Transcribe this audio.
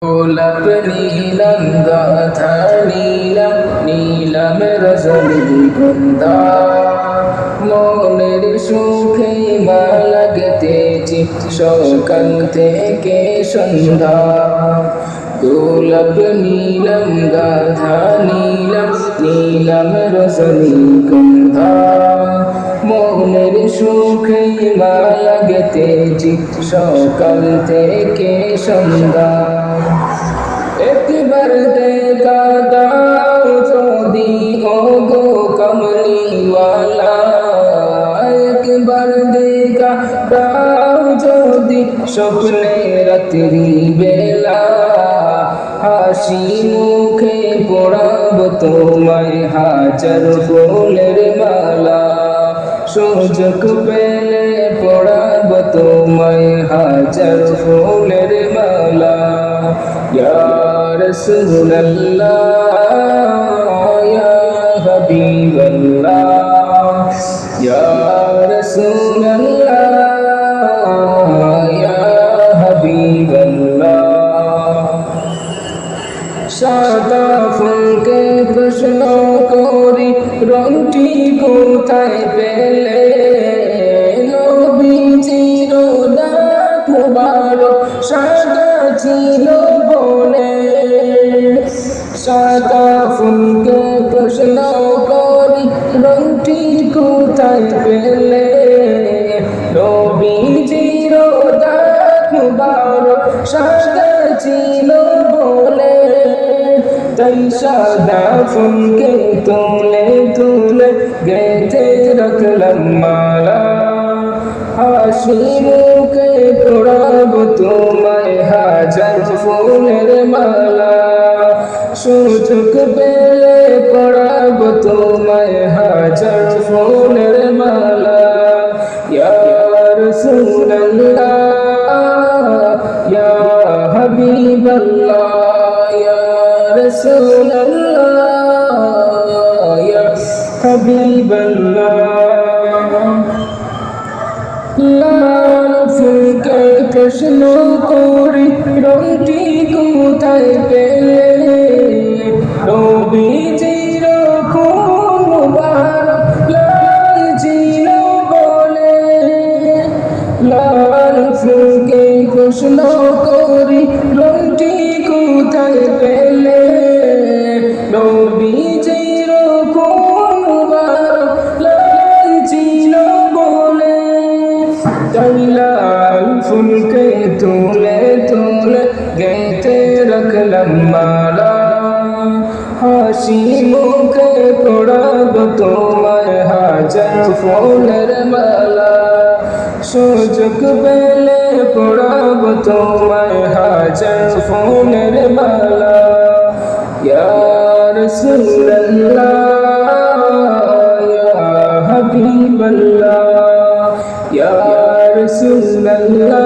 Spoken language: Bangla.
গোলাপ নীলম গাথা নীলম নীলম রজনীগন্ধা মনের সুখে মা লাগতেছে সকাল থেকে সন্ধ্যা। গোলাপ নীলম গাথা নীলম নীলম রজনীগন্ধা মনের সুখে মা লাগতেছে সকাল থেকে সন্ধ্যা। একবার দেখা দাও যদি ও গো কমলিওয়ালা, একবার দেখা দাও যদি স্বপ্নে রাত্রি বেলা, হাসি মুখে পড়াব তোমায় হাজার ফুলের মালা, সুযোগ পেলে পড়াব তোমায় হাজার ফুলের মালা। ইয়া রাসূলুল্লাহ ইয়া হাবিবাল্লাহ, ইয়া রাসূলুল্লাহ ইয়া হাবিবাল্লাহ। সাদা ফুলকে প্রশ্ন করি রংটি কোথায় পেলে, নবীজির ডাক মুবারক সাদা ছিল বলে। সাদা ফুলকে প্রশ্ন করি রংটি কোথায় পেলে, নবীজির ডাক মুবারক সাদা ছিল বলে। তাই সাদা ফুলকে তুলে তুলে গেঁথে রাখলাম মালা, হাসি মুখে পড়াব তোমায় হাজার ফুলের মালা, সুযোগ পেলে পড়াব তোমায় হাজার ফুলের মালা। ইয়া রাসূলুল্লাহ ইয়া হাবিবাল্লাহ, ইয়া রাসূলুল্লাহ ইয়া হাবিবাল্লাহ। লাল ফুলকে প্রশ্ন করি রংটি কোথায় পেলে, নবীজির খুন মুবারক লাল ছিল বলে। লাল ফুলকে প্রশ্ন করি রংটি কোথায় পেলে, নবীজির খুন মুবারক লাল ছিল বলে। তাই লাল ফুলকে তুলে তুলে গেঁথে রাখলাম মালা, হাসি মুখে পড়াব তোমায় হাজার ফুলের মালা, সুযোগ পেলে পড়াব তোমায় হাজার ফুলের মালা। ইয়া রাসূলুল্লাহ ইয়া হাবিবাল্লাহ, ইয়া রাসূলুল্লাহ